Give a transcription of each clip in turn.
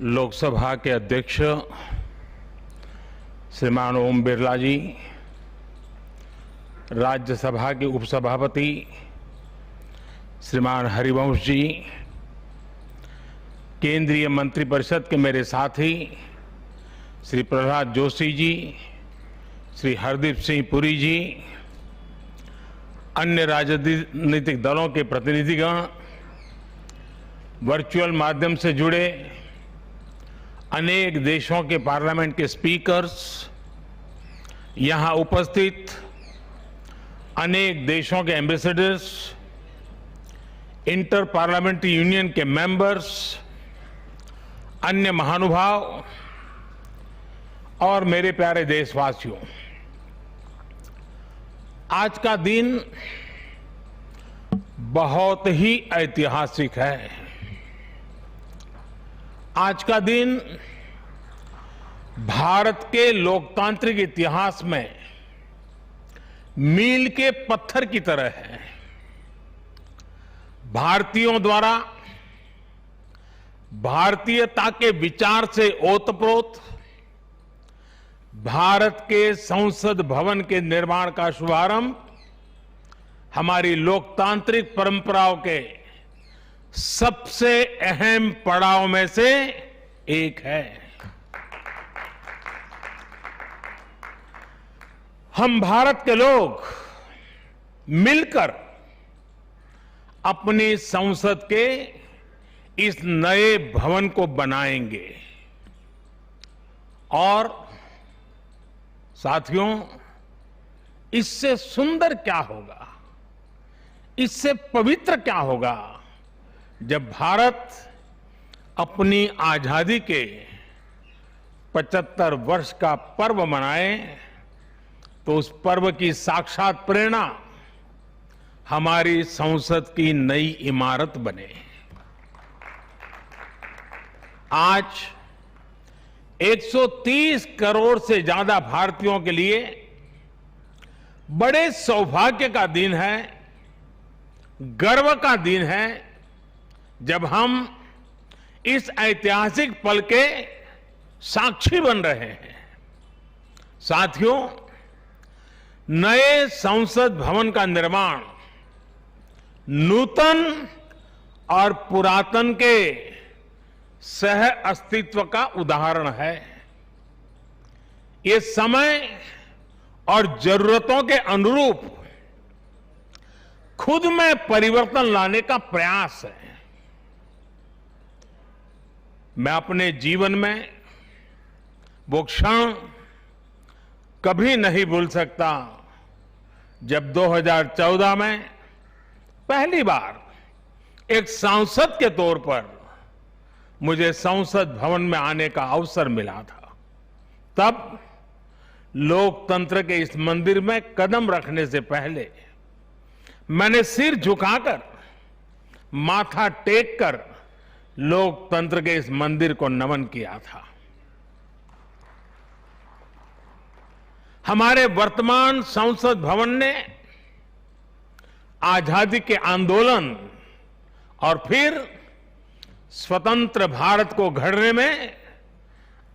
लोकसभा के अध्यक्ष श्रीमान ओम बिरला जी, राज्यसभा के उपसभापति श्रीमान हरिवंश जी, केंद्रीय मंत्रिपरिषद के मेरे साथी श्री प्रहलाद जोशी जी, श्री हरदीप सिंह पुरी जी, अन्य राजनीतिक दलों के प्रतिनिधिगण, वर्चुअल माध्यम से जुड़े अनेक देशों के पार्लियामेंट के स्पीकर्स, यहां उपस्थित अनेक देशों के एम्बेसडर्स, इंटर पार्लियामेंट्री यूनियन के मेंबर्स, अन्य महानुभाव और मेरे प्यारे देशवासियों, आज का दिन बहुत ही ऐतिहासिक है। आज का दिन भारत के लोकतांत्रिक इतिहास में मील के पत्थर की तरह है। भारतीयों द्वारा भारतीयता के विचार से ओतप्रोत भारत के संसद भवन के निर्माण का शुभारंभ हमारी लोकतांत्रिक परंपराओं के सबसे अहम पड़ाव में से एक है। हम भारत के लोग मिलकर अपनी संसद के इस नए भवन को बनाएंगे और साथियों, इससे सुंदर क्या होगा, इससे पवित्र क्या होगा जब भारत अपनी आजादी के 75 वर्ष का पर्व मनाए तो उस पर्व की साक्षात प्रेरणा हमारी संसद की नई इमारत बने। आज 130 करोड़ से ज्यादा भारतीयों के लिए बड़े सौभाग्य का दिन है, गर्व का दिन है, जब हम इस ऐतिहासिक पल के साक्षी बन रहे हैं। साथियों, नए संसद भवन का निर्माण नूतन और पुरातन के सह अस्तित्व का उदाहरण है। ये समय और जरूरतों के अनुरूप खुद में परिवर्तन लाने का प्रयास है। मैं अपने जीवन में वो क्षण कभी नहीं भूल सकता जब 2014 में पहली बार एक सांसद के तौर पर मुझे संसद भवन में आने का अवसर मिला था। तब लोकतंत्र के इस मंदिर में कदम रखने से पहले मैंने सिर झुकाकर, माथा टेक कर लोकतंत्र के इस मंदिर को नमन किया था। हमारे वर्तमान संसद भवन ने आजादी के आंदोलन और फिर स्वतंत्र भारत को गढ़ने में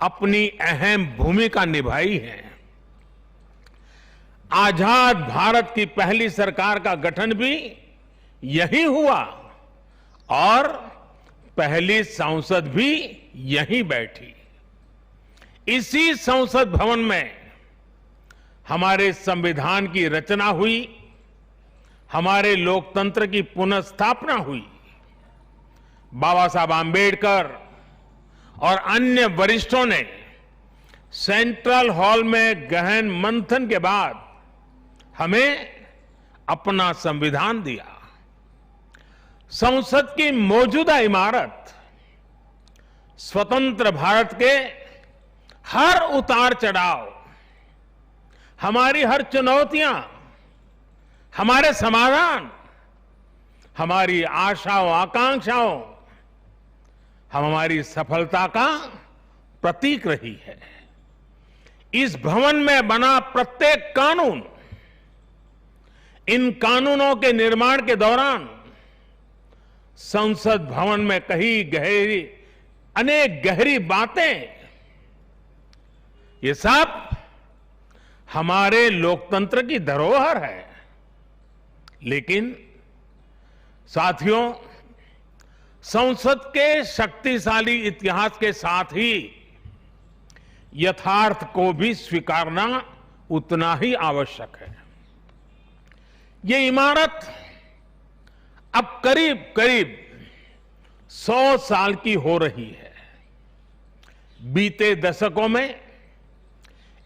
अपनी अहम भूमिका निभाई है। आजाद भारत की पहली सरकार का गठन भी यही हुआ और पहली संसद भी यहीं बैठी। इसी संसद भवन में हमारे संविधान की रचना हुई, हमारे लोकतंत्र की पुनर्स्थापना हुई। बाबा साहब आंबेडकर और अन्य वरिष्ठों ने सेंट्रल हॉल में गहन मंथन के बाद हमें अपना संविधान दिया। संसद की मौजूदा इमारत स्वतंत्र भारत के हर उतार चढ़ाव, हमारी हर चुनौतियां, हमारे समाधान, हमारी आशाओं आकांक्षाओं, हमारी सफलता का प्रतीक रही है। इस भवन में बना प्रत्येक कानून, इन कानूनों के निर्माण के दौरान संसद भवन में कहीं गहरी अनेक गहरी बातें, ये सब हमारे लोकतंत्र की धरोहर है। लेकिन साथियों, संसद के शक्तिशाली इतिहास के साथ ही यथार्थ को भी स्वीकारना उतना ही आवश्यक है। ये इमारत अब करीब करीब 100 साल की हो रही है। बीते दशकों में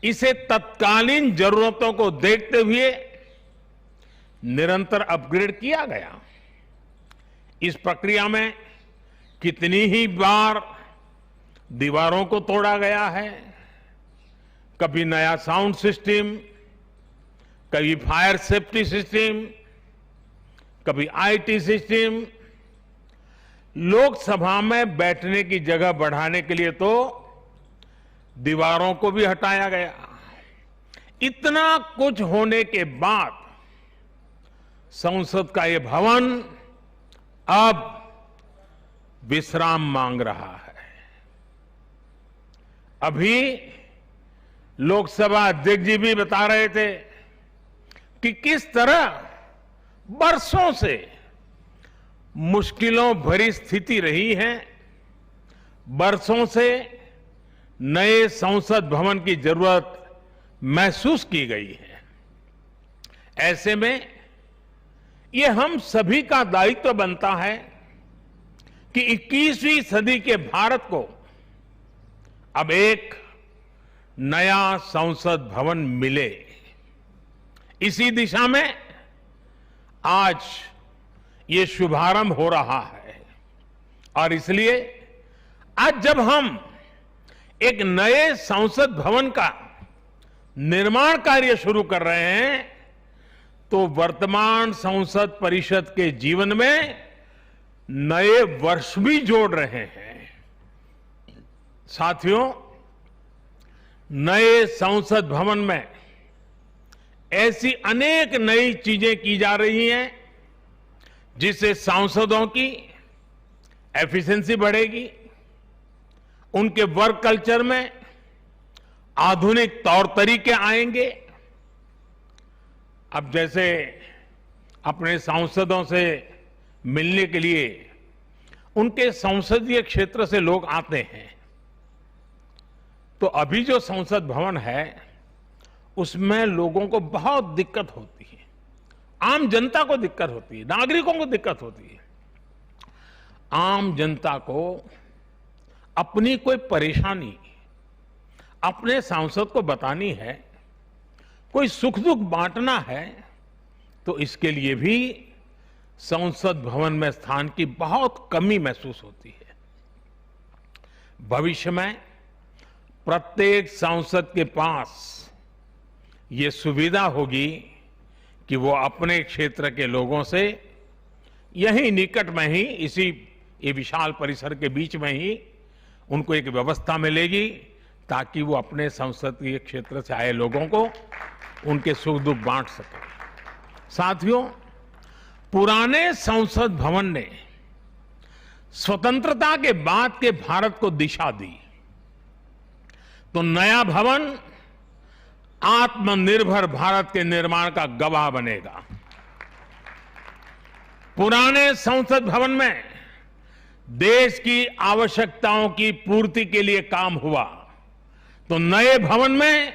इसे तत्कालीन जरूरतों को देखते हुए निरंतर अपग्रेड किया गया। इस प्रक्रिया में कितनी ही बार दीवारों को तोड़ा गया है, कभी नया साउंड सिस्टम, कभी फायर सेफ्टी सिस्टम, कभी आईटी सिस्टम। लोकसभा में बैठने की जगह बढ़ाने के लिए तो दीवारों को भी हटाया गया। इतना कुछ होने के बाद संसद का ये भवन अब विश्राम मांग रहा है। अभी लोकसभा अध्यक्ष जी भी बता रहे थे कि किस तरह बरसों से मुश्किलों भरी स्थिति रही है। बरसों से नए संसद भवन की जरूरत महसूस की गई है। ऐसे में ये हम सभी का दायित्व बनता है कि 21वीं सदी के भारत को अब एक नया संसद भवन मिले। इसी दिशा में आज ये शुभारंभ हो रहा है और इसलिए आज जब हम एक नए संसद भवन का निर्माण कार्य शुरू कर रहे हैं तो वर्तमान संसद परिषद के जीवन में नए वर्ष भी जोड़ रहे हैं। साथियों, नए संसद भवन में ऐसी अनेक नई चीजें की जा रही हैं जिससे सांसदों की एफिशिएंसी बढ़ेगी, उनके वर्क कल्चर में आधुनिक तौर तरीके आएंगे। अब जैसे अपने सांसदों से मिलने के लिए उनके संसदीय क्षेत्र से लोग आते हैं, तो अभी जो संसद भवन है उसमें लोगों को बहुत दिक्कत होती है। आम जनता को दिक्कत होती है, नागरिकों को दिक्कत होती है। आम जनता को अपनी कोई परेशानी अपने सांसद को बतानी है, कोई सुख दुख बांटना है, तो इसके लिए भी संसद भवन में स्थान की बहुत कमी महसूस होती है। भविष्य में प्रत्येक सांसद के पास ये सुविधा होगी कि वो अपने क्षेत्र के लोगों से यहीं निकट में ही, इसी ये विशाल परिसर के बीच में ही उनको एक व्यवस्था मिलेगी ताकि वो अपने संसदीय क्षेत्र से आए लोगों को उनके सुख दुख बांट सके। साथियों, पुराने संसद भवन ने स्वतंत्रता के बाद के भारत को दिशा दी, तो नया भवन आत्मनिर्भर भारत के निर्माण का गवाह बनेगा। पुराने संसद भवन में देश की आवश्यकताओं की पूर्ति के लिए काम हुआ, तो नए भवन में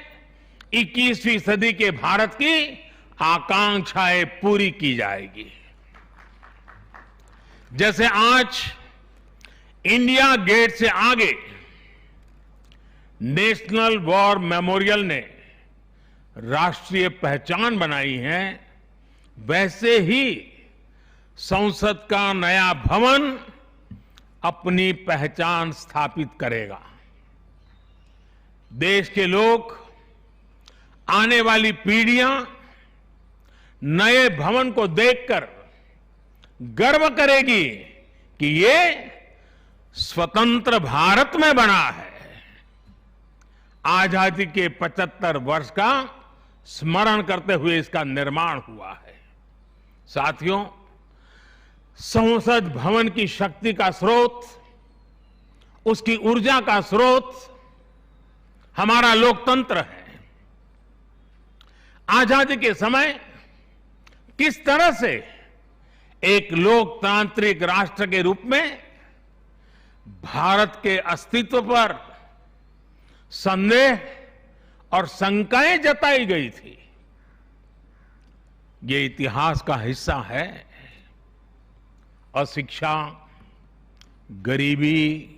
21वीं सदी के भारत की आकांक्षाएं पूरी की जाएगी। जैसे आज इंडिया गेट से आगे नेशनल वॉर मेमोरियल ने राष्ट्रीय पहचान बनाई है, वैसे ही संसद का नया भवन अपनी पहचान स्थापित करेगा। देश के लोग, आने वाली पीढ़ियां नए भवन को देखकर गर्व करेगी कि ये स्वतंत्र भारत में बना है। आजादी के 75 वर्ष का स्मरण करते हुए इसका निर्माण हुआ है। साथियों, संसद भवन की शक्ति का स्रोत उसकी ऊर्जा का स्रोत हमारा लोकतंत्र है। आजादी के समय किस तरह से एक लोकतांत्रिक राष्ट्र के रूप में भारत के अस्तित्व पर संदेह और शंकाएं जताई गई थी, ये इतिहास का हिस्सा है। अशिक्षा, गरीबी,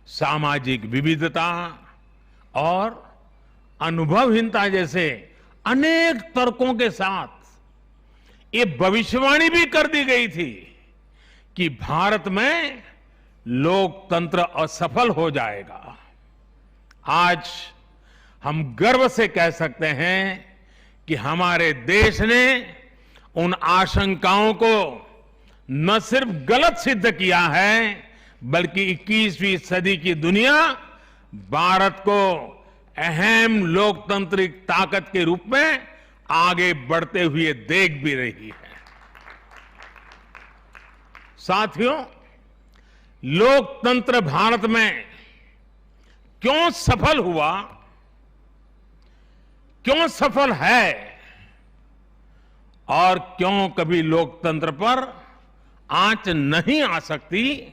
सामाजिक विविधता और अनुभवहीनता जैसे अनेक तर्कों के साथ ये भविष्यवाणी भी कर दी गई थी कि भारत में लोकतंत्र असफल हो जाएगा। आज हम गर्व से कह सकते हैं कि हमारे देश ने उन आशंकाओं को न सिर्फ गलत सिद्ध किया है, बल्कि 21वीं सदी की दुनिया भारत को अहम लोकतांत्रिक ताकत के रूप में आगे बढ़ते हुए देख भी रही है। साथियों, लोकतंत्र भारत में क्यों सफल हुआ, क्यों सफल है और क्यों कभी लोकतंत्र पर आंच नहीं आ सकती,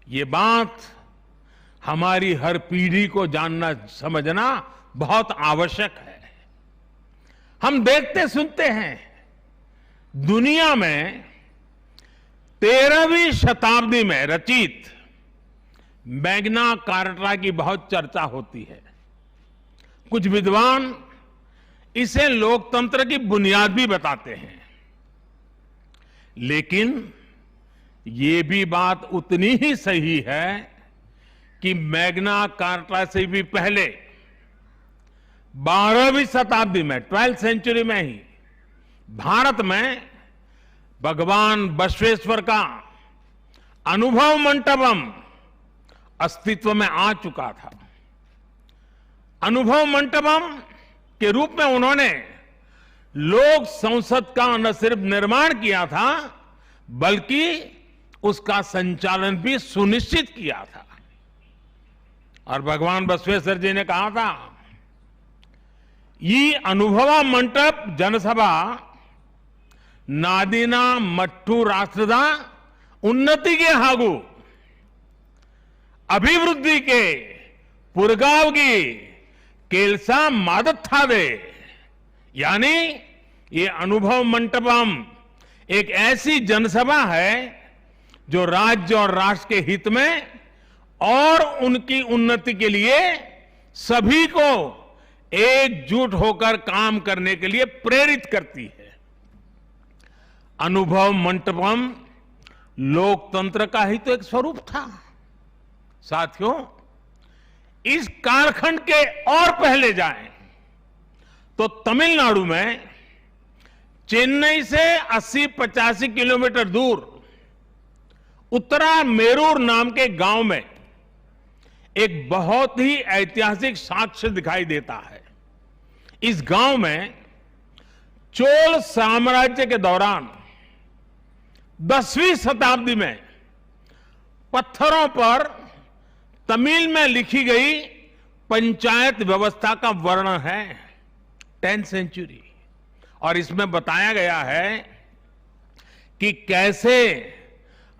ये बात हमारी हर पीढ़ी को जानना समझना बहुत आवश्यक है। हम देखते सुनते हैं दुनिया में 13वीं शताब्दी में रचित मैग्ना कार्टा की बहुत चर्चा होती है। कुछ विद्वान इसे लोकतंत्र की बुनियाद भी बताते हैं, लेकिन ये भी बात उतनी ही सही है कि मैग्ना कार्टा से भी पहले 12वीं शताब्दी में 12th सेंचुरी में ही भारत में भगवान बसवेश्वर का अनुभव मंटपम अस्तित्व में आ चुका था। अनुभव मंटपम के रूप में उन्होंने लोक संसद का न सिर्फ निर्माण किया था, बल्कि उसका संचालन भी सुनिश्चित किया था। और भगवान बसवेश्वर जी ने कहा था, ये अनुभव मंटप जनसभा नादिना मट्टू राष्ट्रदा उन्नति के हागु अभिवृद्धि के पुरगावगी केलसा मादत था दे। यानी ये अनुभव मंटपम एक ऐसी जनसभा है जो राज्य और राष्ट्र के हित में और उनकी उन्नति के लिए सभी को एकजुट होकर काम करने के लिए प्रेरित करती है। अनुभव मंटपम लोकतंत्र का ही तो एक स्वरूप था। साथियों, इस कालखंड के और पहले जाएं तो तमिलनाडु में चेन्नई से 80-85 किलोमीटर दूर उत्तरा मेरूर नाम के गांव में एक बहुत ही ऐतिहासिक साक्ष्य दिखाई देता है। इस गांव में चोल साम्राज्य के दौरान 10वीं शताब्दी में पत्थरों पर तमिल में लिखी गई पंचायत व्यवस्था का वर्णन है, 10th सेंचुरी। और इसमें बताया गया है कि कैसे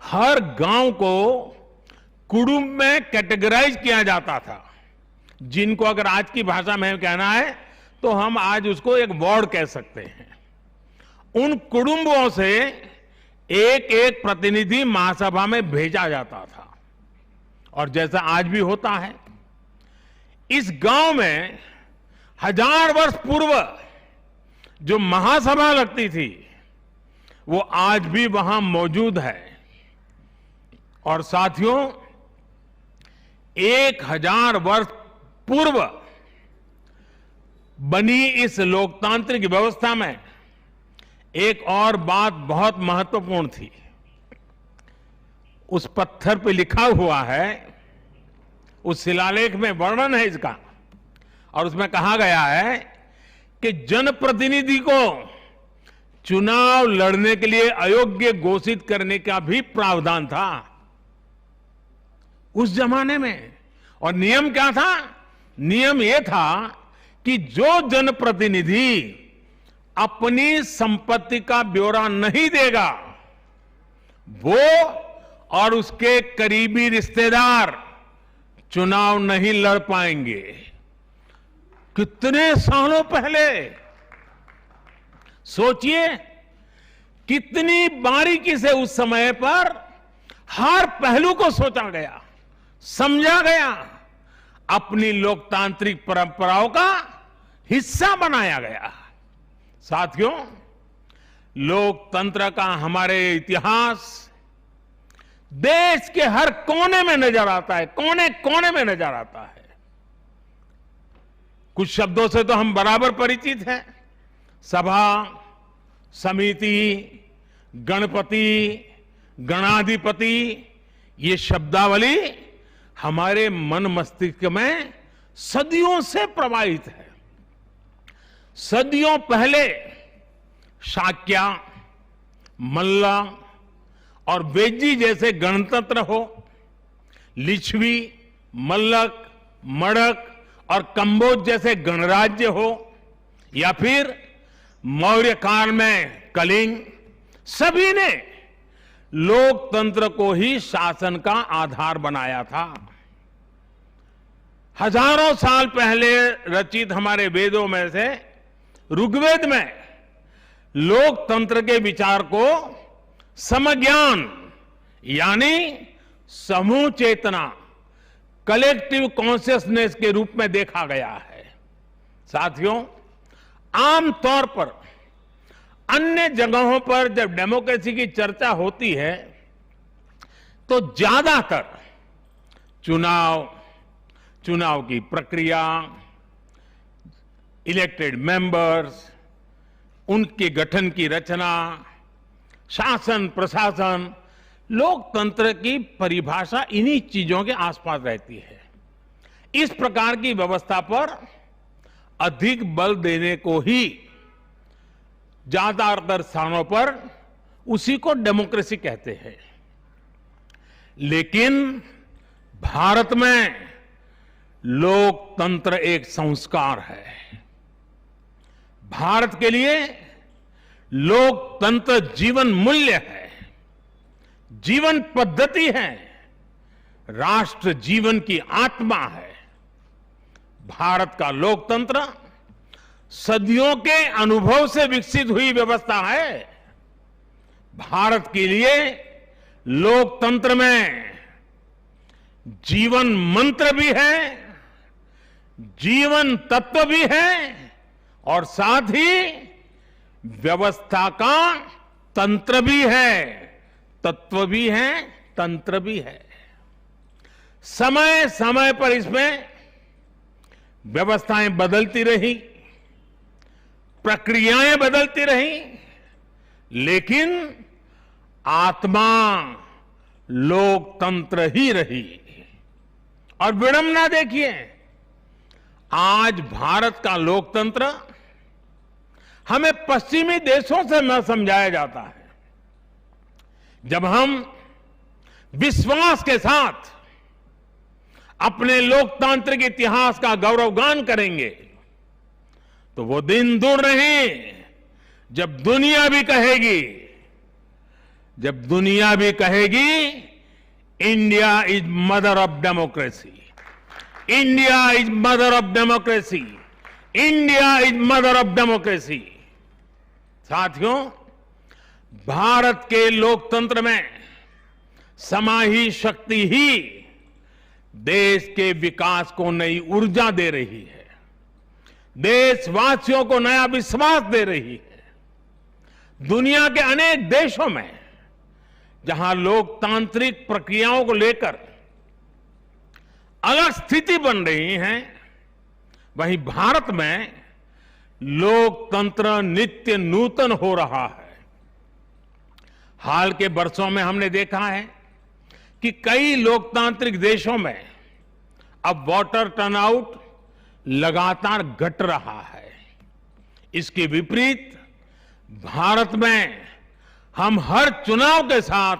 हर गांव को कुटुंब में कैटेगराइज किया जाता था, जिनको अगर आज की भाषा में कहना है तो हम आज उसको एक वार्ड कह सकते हैं। उन कुटुंबों से एक एक प्रतिनिधि महासभा में भेजा जाता था, और जैसा आज भी होता है, इस गांव में 1000 वर्ष पूर्व जो महासभा लगती थी वो आज भी वहां मौजूद है। और साथियों, 1000 वर्ष पूर्व बनी इस लोकतांत्रिक व्यवस्था में एक और बात बहुत महत्वपूर्ण थी। उस पत्थर पे लिखा हुआ है, उस शिलालेख में वर्णन है इसका, और उसमें कहा गया है कि जनप्रतिनिधि को चुनाव लड़ने के लिए अयोग्य घोषित करने का भी प्रावधान था। उस जमाने में। और नियम क्या था? नियम यह था कि जो जनप्रतिनिधि अपनी संपत्ति का ब्यौरा नहीं देगा, वो और उसके करीबी रिश्तेदार चुनाव नहीं लड़ पाएंगे। कितने सालों पहले सोचिए, कितनी बारीकी से उस समय पर हर पहलू को सोचा गया, समझा गया, अपनी लोकतांत्रिक परंपराओं का हिस्सा बनाया गया। साथियों, लोकतंत्र का हमारे इतिहास देश के हर कोने में नजर आता है, कोने कोने में नजर आता है। कुछ शब्दों से तो हम बराबर परिचित हैं। सभा, समिति, गणपति, गणाधिपति, ये शब्दावली हमारे मन मस्तिष्क में सदियों से प्रवाहित है। सदियों पहले शाक्य, मल्ल और वेजी जैसे गणतंत्र हो, लिच्छवी, मल्लक, मड़क और कंबोज जैसे गणराज्य हो, या फिर मौर्य काल में कलिंग, सभी ने लोकतंत्र को ही शासन का आधार बनाया था। हजारों साल पहले रचित हमारे वेदों में से ऋग्वेद में लोकतंत्र के विचार को समज्ञान यानी समूह चेतना, कलेक्टिव कॉन्शियसनेस के रूप में देखा गया है। साथियों, आमतौर पर अन्य जगहों पर जब डेमोक्रेसी की चर्चा होती है तो ज्यादातर चुनाव की प्रक्रिया, इलेक्टेड मेंबर्स, उनके गठन की रचना, शासन प्रशासन, लोकतंत्र की परिभाषा इन्हीं चीजों के आसपास रहती है। इस प्रकार की व्यवस्था पर अधिक बल देने को ही ज्यादातर स्थानों पर उसी को डेमोक्रेसी कहते हैं। लेकिन भारत में लोकतंत्र एक संस्कार है। भारत के लिए लोकतंत्र जीवन मूल्य है, जीवन पद्धति है, राष्ट्र जीवन की आत्मा है। भारत का लोकतंत्र सदियों के अनुभव से विकसित हुई व्यवस्था है। भारत के लिए लोकतंत्र में जीवन मंत्र भी है, जीवन तत्व भी है और साथ ही व्यवस्था का तंत्र भी है, तत्व भी है, तंत्र भी है। समय समय पर इसमें व्यवस्थाएं बदलती रही, प्रक्रियाएं बदलती रही, लेकिन आत्मा लोकतंत्र ही रही। और विडंबना देखिए, आज भारत का लोकतंत्र हमें पश्चिमी देशों से न समझाया जाता है। जब हम विश्वास के साथ अपने लोकतांत्रिक इतिहास का गौरवगान करेंगे तो वो दिन दूर नहीं जब दुनिया भी कहेगी India is mother of democracy, India is mother of democracy, India is mother of democracy. साथियों, भारत के लोकतंत्र में समाहित शक्ति ही देश के विकास को नई ऊर्जा दे रही है, देशवासियों को नया विश्वास दे रही है। दुनिया के अनेक देशों में जहां लोकतांत्रिक प्रक्रियाओं को लेकर अलग स्थिति बन रही है, वहीं भारत में लोकतंत्र नित्य नूतन हो रहा है। हाल के वर्षों में हमने देखा है कि कई लोकतांत्रिक देशों में अब वोटर टर्नआउट लगातार घट रहा है। इसके विपरीत भारत में हम हर चुनाव के साथ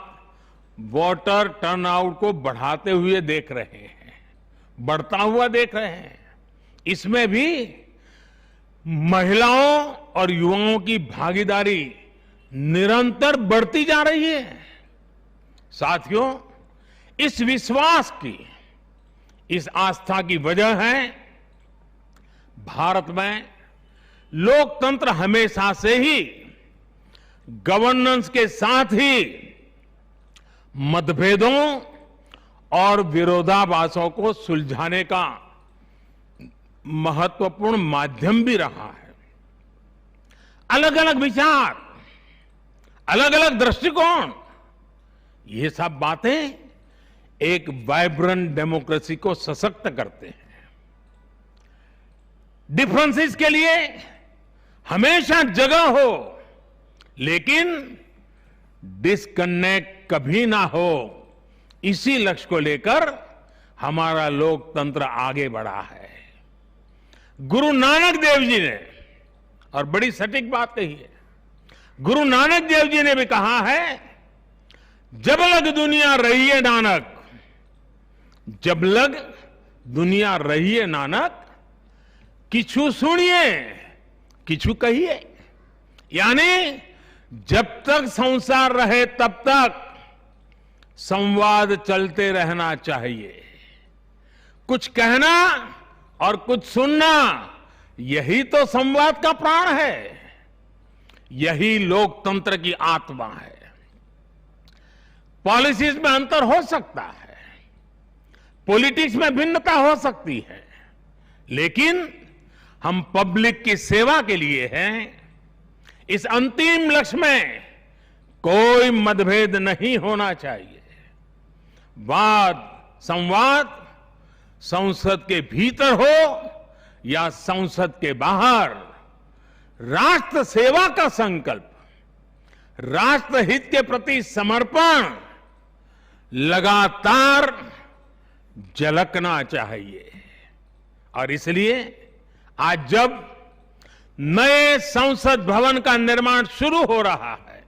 वोटर टर्नआउट को बढ़ाते हुए देख रहे हैं, बढ़ता हुआ देख रहे हैं। इसमें भी महिलाओं और युवाओं की भागीदारी निरंतर बढ़ती जा रही है। साथियों, इस विश्वास की, इस आस्था की वजह है भारत में लोकतंत्र हमेशा से ही गवर्नेंस के साथ ही मतभेदों और विरोधाभासों को सुलझाने का महत्वपूर्ण माध्यम भी रहा है। अलग अलग विचार, अलग अलग दृष्टिकोण, ये सब बातें एक वाइब्रेंट डेमोक्रेसी को सशक्त करते हैं। डिफरेंसेस के लिए हमेशा जगह हो, लेकिन डिस्कनेक्ट कभी ना हो, इसी लक्ष्य को लेकर हमारा लोकतंत्र आगे बढ़ा है। गुरु नानक देव जी ने, और बड़ी सटीक बात कही है, गुरु नानक देव जी ने भी कहा है, जब लग दुनिया रही है नानक, जब लग दुनिया रही है नानक, किछु सुनिए किछु कहिए। यानी जब तक संसार रहे तब तक संवाद चलते रहना चाहिए। कुछ कहना और कुछ सुनना, यही तो संवाद का प्राण है, यही लोकतंत्र की आत्मा है। पॉलिसीज में अंतर हो सकता है, पॉलिटिक्स में भिन्नता हो सकती है, लेकिन हम पब्लिक की सेवा के लिए हैं। इस अंतिम लक्ष्य में कोई मतभेद नहीं होना चाहिए। वाद संवाद संसद के भीतर हो या संसद के बाहर, राष्ट्र सेवा का संकल्प, राष्ट्रहित के प्रति समर्पण लगातार झलकना चाहिए। और इसलिए आज जब नए संसद भवन का निर्माण शुरू हो रहा है,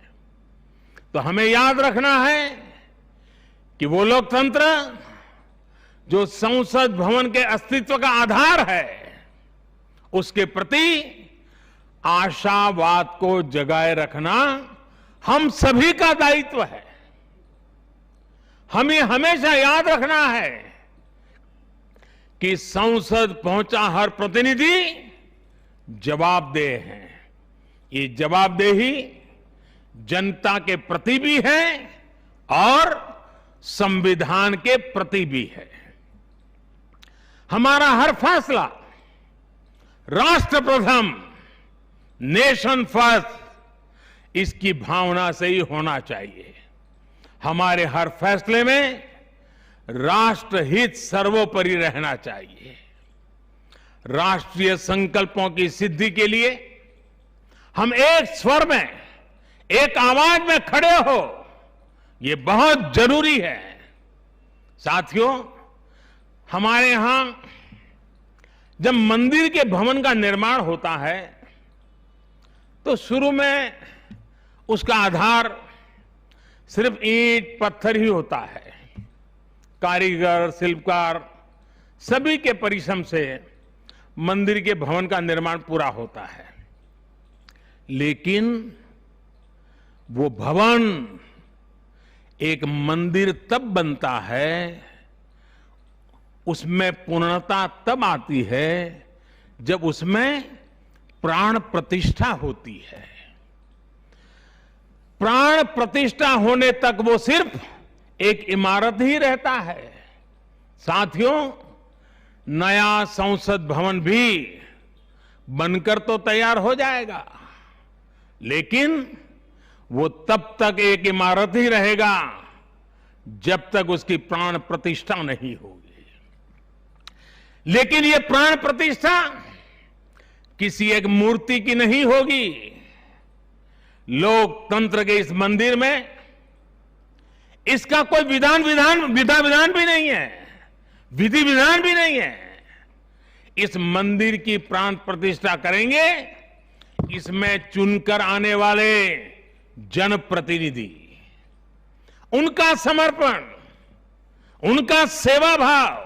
तो हमें याद रखना है कि वो लोकतंत्र जो संसद भवन के अस्तित्व का आधार है, उसके प्रति आशावाद को जगाए रखना हम सभी का दायित्व है। हमें हमेशा याद रखना है कि संसद पहुंचा हर प्रतिनिधि जवाबदेह है। ये जवाबदेही जनता के प्रति भी है और संविधान के प्रति भी है। हमारा हर फैसला राष्ट्र प्रथम, नेशन फर्स्ट, इसकी भावना से ही होना चाहिए। हमारे हर फैसले में राष्ट्रहित सर्वोपरि रहना चाहिए। राष्ट्रीय संकल्पों की सिद्धि के लिए हम एक स्वर में, एक आवाज में खड़े हो, ये बहुत जरूरी है। साथियों, हमारे यहां जब मंदिर के भवन का निर्माण होता है, तो शुरू में उसका आधार सिर्फ ईंट पत्थर ही होता है। कारीगर, शिल्पकार सभी के परिश्रम से मंदिर के भवन का निर्माण पूरा होता है। लेकिन वो भवन एक मंदिर तब बनता है, उसमें पूर्णता तब आती है जब उसमें प्राण प्रतिष्ठा होती है। प्राण प्रतिष्ठा होने तक वो सिर्फ एक इमारत ही रहता है। साथियों, नया संसद भवन भी बनकर तो तैयार हो जाएगा, लेकिन वो तब तक एक इमारत ही रहेगा जब तक उसकी प्राण प्रतिष्ठा नहीं होगी। लेकिन ये प्राण प्रतिष्ठा किसी एक मूर्ति की नहीं होगी। लोकतंत्र के इस मंदिर में इसका कोई विधा विधान भी नहीं है, विधि विधान भी नहीं है। इस मंदिर की प्राण प्रतिष्ठा करेंगे इसमें चुनकर आने वाले जनप्रतिनिधि उनका समर्पण, उनका सेवा भाव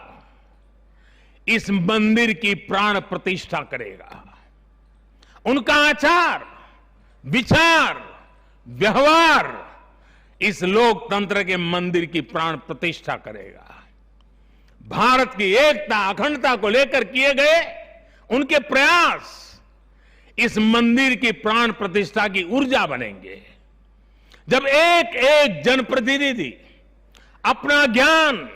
इस मंदिर की प्राण प्रतिष्ठा करेगा। उनका आचार, विचार, व्यवहार इस लोकतंत्र के मंदिर की प्राण प्रतिष्ठा करेगा। भारत की एकता, अखंडता को लेकर किए गए उनके प्रयास इस मंदिर की प्राण प्रतिष्ठा की ऊर्जा बनेंगे। जब एक एक जनप्रतिनिधि अपना ज्ञान,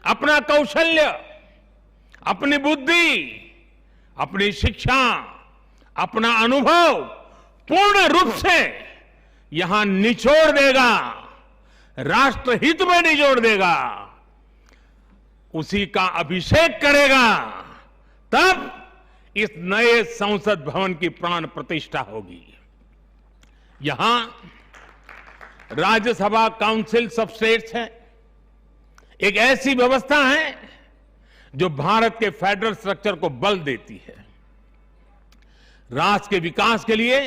अपना कौशल्य, अपनी बुद्धि, अपनी शिक्षा, अपना अनुभव पूर्ण रूप से यहां निचोड़ देगा, राष्ट्रहित में निचोड़ देगा, उसी का अभिषेक करेगा, तब इस नए संसद भवन की प्राण प्रतिष्ठा होगी। यहां राज्यसभा काउंसिल ऑफ स्टेट्स है, एक ऐसी व्यवस्था है जो भारत के फेडरल स्ट्रक्चर को बल देती है। राष्ट्र के विकास के लिए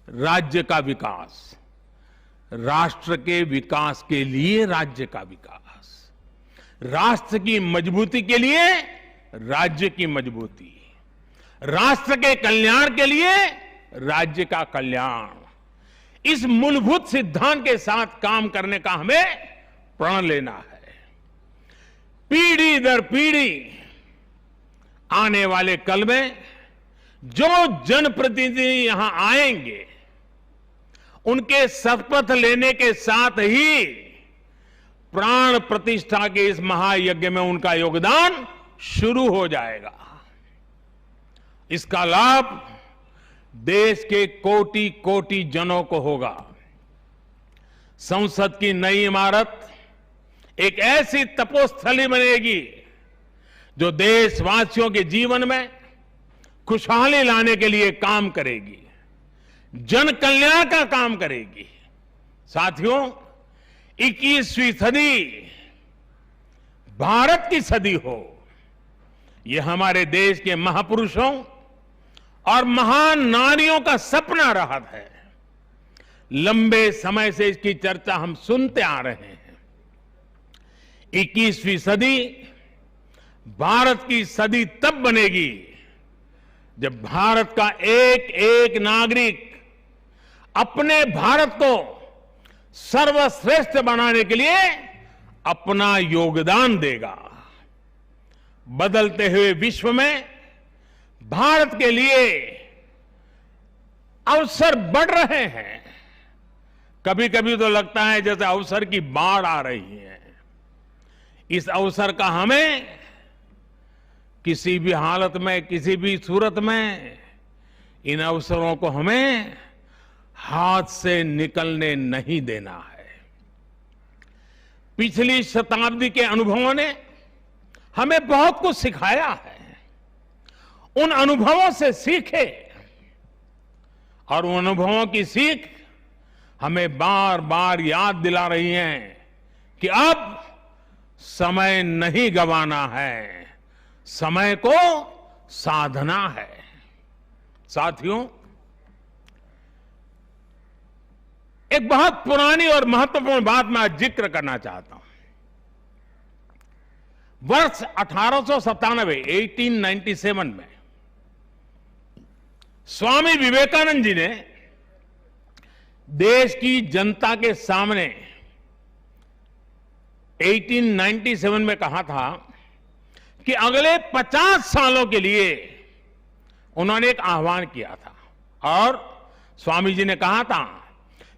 राज्य का विकास, राष्ट्र के विकास के लिए राज्य का विकास, राष्ट्र की मजबूती के लिए राज्य की मजबूती, राष्ट्र के कल्याण के लिए राज्य का कल्याण, इस मूलभूत सिद्धांत के साथ काम करने का हमें प्रण लेना है। पीढ़ी दर पीढ़ी आने वाले कल में जो जनप्रतिनिधि यहां आएंगे, उनके शपथ लेने के साथ ही प्राण प्रतिष्ठा के इस महायज्ञ में उनका योगदान शुरू हो जाएगा। इसका लाभ देश के कोटि कोटि जनों को होगा। संसद की नई इमारत एक ऐसी तपोस्थली बनेगी जो देशवासियों के जीवन में खुशहाली लाने के लिए काम करेगी, जन कल्याण का काम करेगी। साथियों, 21वीं सदी भारत की सदी हो, यह हमारे देश के महापुरुषों और महान नारियों का सपना रहा है। लंबे समय से इसकी चर्चा हम सुनते आ रहे हैं। 21वीं सदी भारत की सदी तब बनेगी जब भारत का एक एक नागरिक अपने भारत को सर्वश्रेष्ठ बनाने के लिए अपना योगदान देगा। बदलते हुए विश्व में भारत के लिए अवसर बढ़ रहे हैं। कभी कभी तो लगता है जैसे अवसर की बाढ़ आ रही है। इस अवसर का हमें किसी भी हालत में, किसी भी सूरत में इन अवसरों को हमें हाथ से निकलने नहीं देना है। पिछली शताब्दी के अनुभवों ने हमें बहुत कुछ सिखाया है। उन अनुभवों से सीखे और उन अनुभवों की सीख हमें बार बार याद दिला रही है कि अब समय नहीं गंवाना है, समय को साधना है। साथियों, एक बहुत पुरानी और महत्वपूर्ण बात मैं आज जिक्र करना चाहता हूं। वर्ष 1897 में स्वामी विवेकानंद जी ने देश की जनता के सामने 1897 में कहा था कि अगले 50 सालों के लिए उन्होंने एक आह्वान किया था और स्वामी जी ने कहा था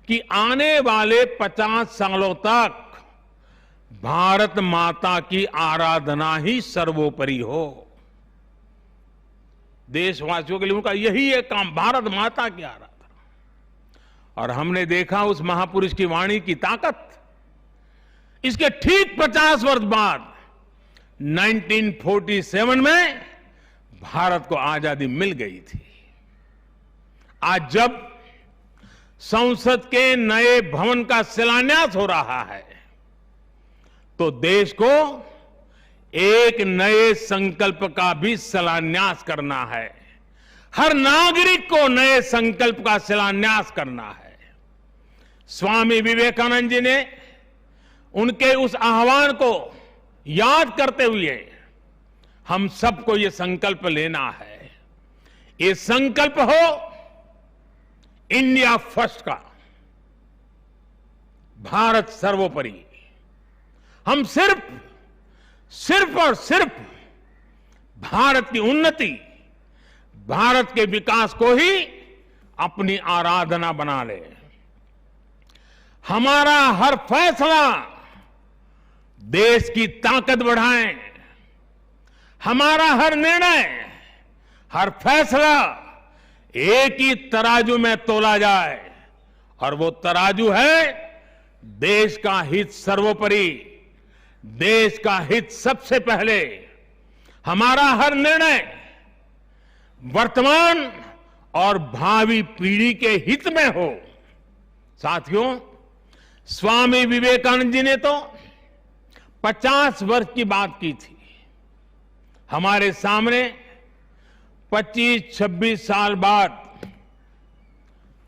कि आने वाले 50 सालों तक भारत माता की आराधना ही सर्वोपरि हो। देशवासियों के लिए उनका यही एक काम, भारत माता की आराधना। और हमने देखा उस महापुरुष की वाणी की ताकत। इसके ठीक 50 वर्ष बाद 1947 में भारत को आजादी मिल गई थी। आज जब संसद के नए भवन का शिलान्यास हो रहा है तो देश को एक नए संकल्प का भी शिलान्यास करना है। हर नागरिक को नए संकल्प का शिलान्यास करना है। स्वामी विवेकानंद जी ने उनके उस आह्वान को याद करते हुए हम सबको ये संकल्प लेना है। ये संकल्प हो इंडिया फर्स्ट का, भारत सर्वोपरि। हम सिर्फ और सिर्फ भारत की उन्नति, भारत के विकास को ही अपनी आराधना बना ले। हमारा हर फैसला देश की ताकत बढ़ाए, हमारा हर निर्णय, हर फैसला एक ही तराजू में तोला जाए, और वो तराजू है देश का हित सर्वोपरि, देश का हित सबसे पहले। हमारा हर निर्णय वर्तमान और भावी पीढ़ी के हित में हो। साथियों, स्वामी विवेकानंद जी ने तो 50 वर्ष की बात की थी। हमारे सामने 25-26 साल बाद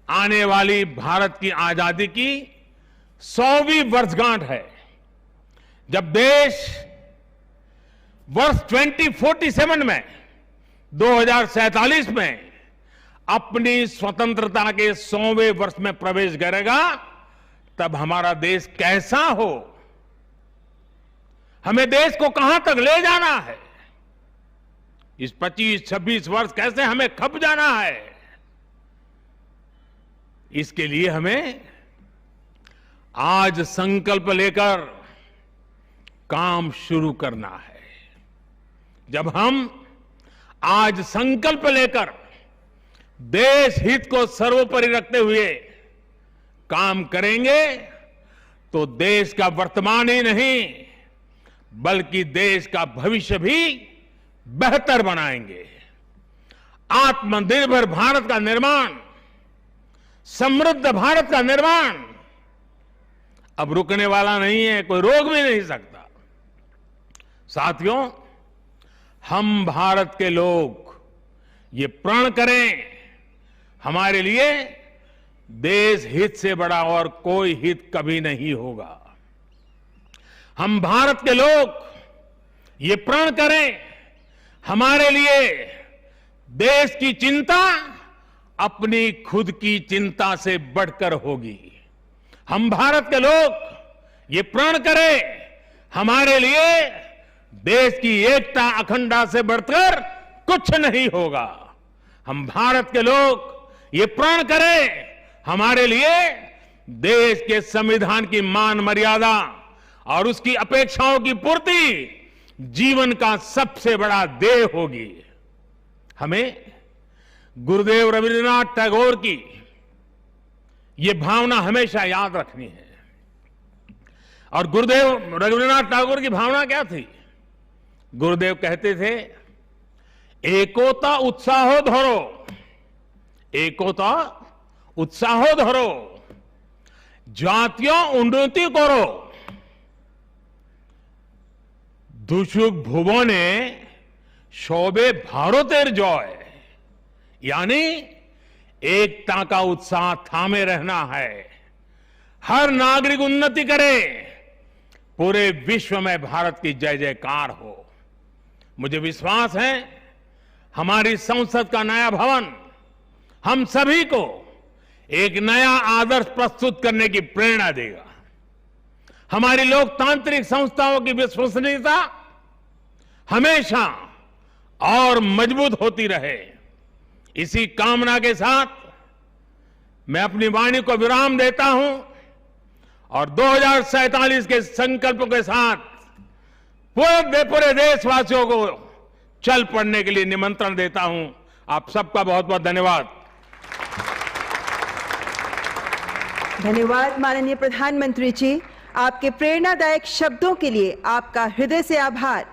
आने वाली भारत की आजादी की 100वीं वर्षगांठ है, जब देश वर्ष 2047 में 2047 में अपनी स्वतंत्रता के 100वें वर्ष में प्रवेश करेगा। तब हमारा देश कैसा हो, हमें देश को कहां तक ले जाना है, इस 25-26 वर्ष कैसे हमें खप जाना है, इसके लिए हमें आज संकल्प लेकर काम शुरू करना है। जब हम आज संकल्प लेकर देश हित को सर्वोपरि रखते हुए काम करेंगे तो देश का वर्तमान ही नहीं बल्कि देश का भविष्य भी बेहतर बनाएंगे। आत्मनिर्भर भारत का निर्माण, समृद्ध भारत का निर्माण अब रुकने वाला नहीं है, कोई रोक भी नहीं सकता। साथियों, हम भारत के लोग ये प्रण करें, हमारे लिए देश हित से बड़ा और कोई हित कभी नहीं होगा। हम भारत के लोग ये प्रण करें, हमारे लिए देश की चिंता अपनी खुद की चिंता से बढ़कर होगी। हम भारत के लोग ये प्रण करें, हमारे लिए देश की एकता अखंडता से बढ़कर कुछ नहीं होगा। हम भारत के लोग ये प्रण करें, हमारे लिए देश के संविधान की मान मर्यादा और उसकी अपेक्षाओं की पूर्ति जीवन का सबसे बड़ा ध्येय होगी। हमें गुरुदेव रविन्द्रनाथ टैगोर की ये भावना हमेशा याद रखनी है। और गुरुदेव रविन्द्रनाथ टैगोर की भावना क्या थी? गुरुदेव कहते थे, एकोता उत्साहो धरो, एकोता उत्साहो धरो, জাতীয় উন্নতি করো, দুসুক ভুবনে সবে ভারতের জয়। यानी एकता का उत्साह थामे रहना है, हर नागरिक उन्नति करे, पूरे विश्व में भारत की जय जयकार हो। मुझे विश्वास है हमारी संसद का नया भवन हम सभी को एक नया आदर्श प्रस्तुत करने की प्रेरणा देगा। हमारी लोकतांत्रिक संस्थाओं की विश्वसनीयता हमेशा और मजबूत होती रहे। इसी कामना के साथ मैं अपनी वाणी को विराम देता हूं और 2047 के संकल्प के साथ पूरे देशवासियों को चल पड़ने के लिए निमंत्रण देता हूं। आप सबका बहुत बहुत धन्यवाद। धन्यवाद माननीय प्रधानमंत्री जी, आपके प्रेरणादायक शब्दों के लिए आपका हृदय से आभार।